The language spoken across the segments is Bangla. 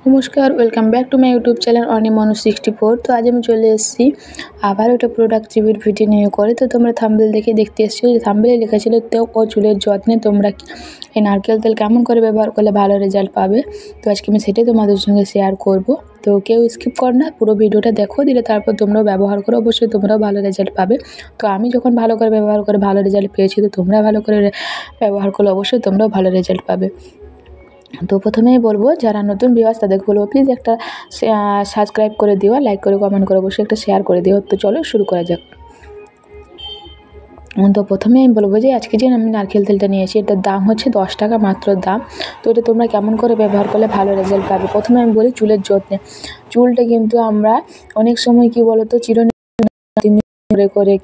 নমস্কার, welcome back to my YouTube channel অনিমনু64। তো আজ আমি চলে এসেছি আবার একটা প্রোডাক্ট রিভিউর ভিডিও নিয়ে করে। তো তোমরা থাম্বনেল দেখে দেখতে এসেছো, যে থাম্বনেলে লেখা ছিল ত্বক ও চুলের যত্নে তোমরা এই নারকেল তেল কেমন করে ব্যবহার করলে ভালো রেজাল্ট পাবে। তো আজকে আমি সেটাই তোমাদের সঙ্গে শেয়ার করব। তো কেউ স্কিপ কর না, পুরো ভিডিওটা দেখো, দিলে তারপর তোমরাও ব্যবহার করো, অবশ্যই তোমরাও ভালো রেজাল্ট পাবে। তো আমি যখন ভালো করে ব্যবহার করে ভালো রেজাল্ট পেয়েছি, তো তোমরা ভালো করে ব্যবহার করলে অবশ্যই তোমরাও ভালো রেজাল্ট পাবে। তো প্রথমেই বলবো, যারা নতুন ভিউয়ার্স তাদেরকে বলবো প্লিজ একটা সাবস্ক্রাইব করে দিও, লাইক করে কমেন্ট করে অবশ্যই একটা শেয়ার করে দিও। তো চলো শুরু করা যাক। তো প্রথমে আমি বলবো যে আজকে যে আমি নারকেল তেলটা নিয়েছি, এটার দাম হচ্ছে 10 টাকা মাত্র দাম। তো এটা তোমরা কেমন করে ব্যবহার করলে ভালো রেজাল্ট পাবে। প্রথমে আমি বলি চুলের যত্নে। চুলটা কিন্তু আমরা অনেক সময় কি বলতো চিরুনি করে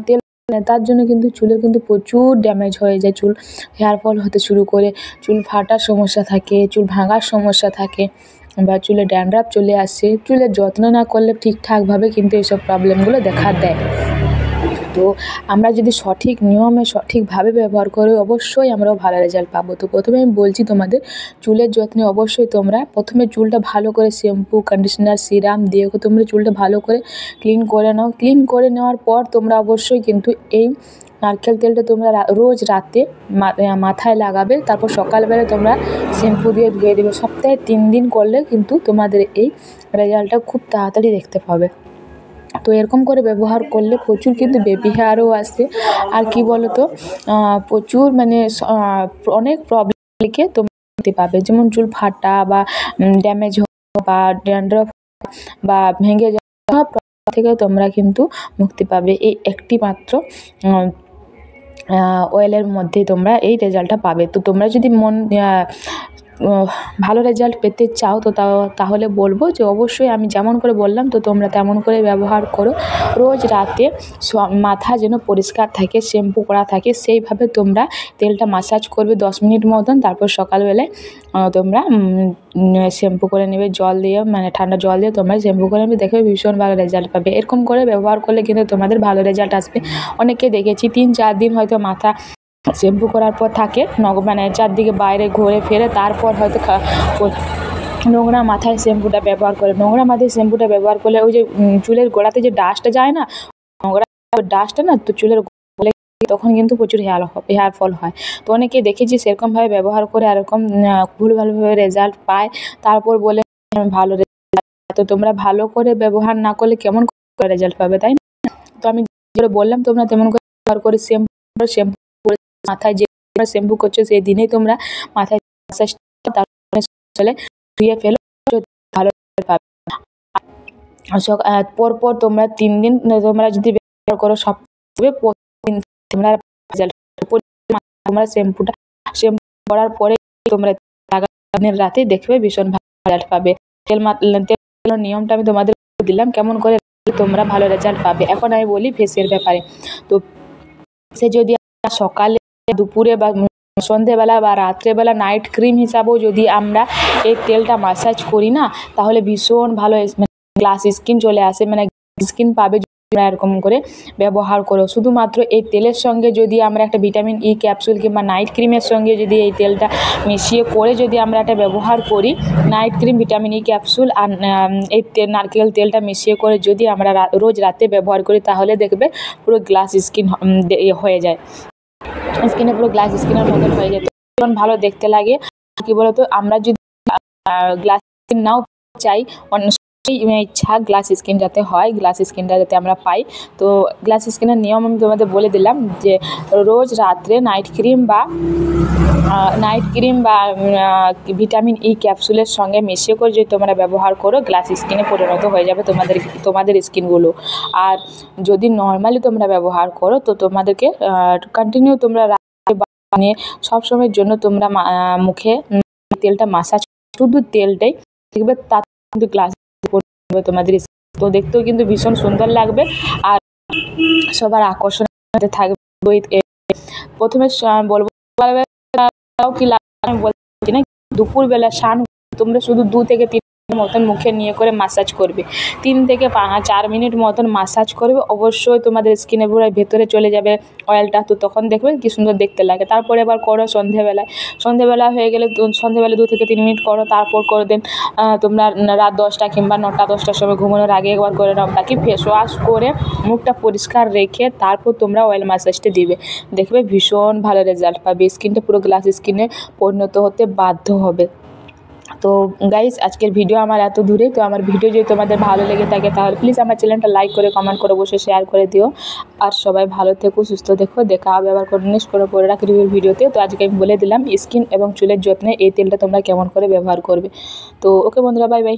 তেল, তার জন্য কিন্তু চুলের কিন্তু প্রচুর ড্যামেজ হয়ে যায়। চুল হেয়ার ফল হতে শুরু করে, চুল ফাটার সমস্যা থাকে, চুল ভাঙার সমস্যা থাকে, বা চুলে ড্যান্ড্রাফ চলে আসে। চুলের যত্ন না করলে ঠিকঠাকভাবে কিন্তু এইসব প্রবলেমগুলো দেখা দেয়। তো আমরা যদি সঠিক নিয়মে সঠিকভাবে ব্যবহার করি, অবশ্যই আমরাও ভালো রেজাল্ট পাবো। তো প্রথমে আমি বলছি তোমাদের চুলের যত্নে অবশ্যই তোমরা প্রথমে চুলটা ভালো করে শ্যাম্পু, কন্ডিশনার, সিরাম দিয়ে তোমরা চুলটা ভালো করে ক্লিন করে নাও। ক্লিন করে নেওয়ার পর তোমরা অবশ্যই কিন্তু এই নারকেল তেলটা তোমরা রোজ রাতে মাথায় লাগাবে। তারপর সকালবেলা তোমরা শ্যাম্পু দিয়ে ধুয়ে দেবে। সপ্তাহে 3 দিন করলে কিন্তু তোমাদের এই রেজাল্টটা খুব তাড়াতাড়ি দেখতে পাবে। তো এরকম করে ব্যবহার করলে প্রচুর কিন্তু বেবি হেয়ারও আসে। আর কি বলো তো, প্রচুর মানে অনেক প্রবলেম থেকে তোমরা দেখতে পাবে, যেমন চুল ফাটা বা ড্যামেজ হওয়া বা ড্যান্ড্রফ বা ভেঙে যাওয়া, সব প্রবলেম থেকে তোমরা কিন্তু মুক্তি পাবে এই একটি মাত্র অয়েলের মধ্যে তোমরা এই রেজাল্টটা পাবে। তো তোমরা যদি ভালো রেজাল্ট পেতে চাও, তো তাহলে বলবো যে অবশ্যই আমি যেমন করে বললাম, তো তোমরা তেমন করে ব্যবহার করো। রোজ রাতে মাথা যেন পরিষ্কার থাকে, শ্যাম্পু করা থাকে, সেইভাবে তোমরা তেলটা মাসাজ করবে 10 মিনিট মতন। তারপর সকালবেলায় তোমরা শ্যাম্পু করে নেবে জল দিয়ে, মানে ঠান্ডা জল দিয়ে তোমরা শ্যাম্পু করে নেবে, দেখবে ভীষণ ভালো রেজাল্ট পাবে। এরকম করে ব্যবহার করলে কিন্তু তোমাদের ভালো রেজাল্ট আসবে। অনেকে দেখেছি 3-4 দিন হয়তো মাথা শ্যাম্পু করার পর থাকে, মানে চারদিকে বাইরে ঘুরে ফিরে, তারপর হয়তো নোংরা মাথায় শ্যাম্পুটা ব্যবহার করে। নোংরা মাথায় শ্যাম্পুটা ব্যবহার করলে ওই যে চুলের গোড়াতে যে ডাস্টটা যায় না, নোংরা ডাস্টটা না, তো চুলের গোড়ায় তখন কিন্তু প্রচুর হেয়ার ফল হয়। তো অনেকে দেখেছি সেরকমভাবে ব্যবহার করে আর এরকম ভুলভালভাবে রেজাল্ট পায়, তারপর বলে ভালো রেজাল্ট। তো তোমরা ভালো করে ব্যবহার না করলে কেমন করে রেজাল্ট পাবে, তাই না? তো আমি যেটা বললাম তোমরা তেমন করে ব্যবহার করে শ্যাম্পু করে মাথায় যে শ্যাম্পু করছো সেই দিনেই তোমরা মাথায় চলে ধুয়ে ফেলো, ভালো পাবে। পরপর তোমরা 3 দিন তোমরা যদি ব্যবহার করো, সব তোমরা শ্যাম্পু করার পরে তোমরা রাতে দেখবে ভীষণ ভালো রেজাল্ট পাবে। তেল নিয়মটা আমি তোমাদের দিলাম, কেমন করে তোমরা ভালো রেজাল্ট পাবে। এখন আমি বলি ফেসের ব্যাপারে। তো সে যদি সকালে, দুপুরে বা সন্ধেবেলা বা রাত্রেবেলা নাইট ক্রিম হিসাবেও যদি আমরা এই তেলটা মাসাজ করি না, তাহলে ভীষণ ভালো গ্লাস স্কিন চলে আসে, মানে স্কিন পাবে। এরকম করে ব্যবহার করো। শুধুমাত্র এই তেলের সঙ্গে যদি আমরা একটা ভিটামিন ই ক্যাপসুল কিংবা নাইট ক্রিমের সঙ্গে যদি এই তেলটা মিশিয়ে করে যদি আমরা একটা ব্যবহার করি, night cream, vitamin E capsule আর এই নারকেল তেলটা মিশিয়ে করে যদি আমরা রোজ রাতে ব্যবহার করি, তাহলে দেখবে পুরো গ্লাস স্কিন হয়ে যায়, স্কিনে পুরো গ্লাস স্কিনের মতন হয়ে যায়। তখন ভালো দেখতে লাগে। কি বলতো, আমরা যদি গ্লাস স্কিন নাও চাই, ইচ্ছা গ্লাস স্কিন যাতে হয়, গ্লাস স্কিনটা যাতে আমরা পাই। তো গ্লাস স্কিনের নিয়ম আমি তোমাদের বলে দিলাম, যে রোজ রাত্রে নাইট ক্রিম বা ভিটামিন ই ক্যাপসুলের সঙ্গে মিশিয়ে করে যদি তোমরা ব্যবহার করো, গ্লাস স্কিনে পরিণত হয়ে যাবে তোমাদের স্কিনগুলো। আর যদি নর্মালি তোমরা ব্যবহার করো, তো তোমাদেরকে কন্টিনিউ তোমরা মানে সবসময়ের জন্য তোমরা মুখে তেলটা মাসাজ, শুধু তেলটাই দেখবে, তার কিন্তু গ্লাস তোমাদের তো দেখতেও কিন্তু ভীষণ সুন্দর লাগবে আর সবার আকর্ষণ থাকবে। প্রথমে বলবো কি দুপুরবেলা তোমরা শুধু 2 থেকে 3 মতন মুখে নিয়ে করে ম্যাসাজ করবে 3 থেকে 4 মিনিট মতন ম্যাসাজ করবে। অবশ্যই তোমাদের স্কিনের পুরো ভেতরে চলে যাবে অয়েলটা, তো তখন দেখবে কি সুন্দর দেখতে লাগে। তারপরে আবার করো সন্ধেবেলা হয়ে গেলে সন্ধেবেলা 2 থেকে 3 মিনিট করো। তারপর করে দেন তোমরা রাত 10টা কিংবা 9টা 10টার সময় ঘুমানোর আগে একবার করে নাও, বাকি ফেস ওয়াশ করে মুখটা পরিষ্কার রেখে তারপর তোমরা অয়েল ম্যাসাজটা দিবে। দেখবে ভীষণ ভালো রেজাল্ট পাবে, স্কিনটা পুরো গ্লাস স্কিনে পরিণত হতে বাধ্য হবে। তো গাইস, আজকের ভিডিও আমার এত দূরে। তো আমার ভিডিও যদি তোমাদের ভালো লেগে থাকে তাহলে প্লিজ আমার চ্যানেলটা লাইক করে কমেন্ট করে অবশ্যই শেয়ার করে দিও। আর সবাই ভালো থেকো, সুস্থ দেখো। দেখা হবে আবার কোনো নেক্সট কোনো প্রোডাক্ট রিভিউ ভিডিওতে। তো আজকে আমি বলে দিলাম স্কিন এবং চুলের যত্নে এই তেলটা তোমরা কেমন করে ব্যবহার করবে। তো ওকে বন্ধুরা, বাই বাই।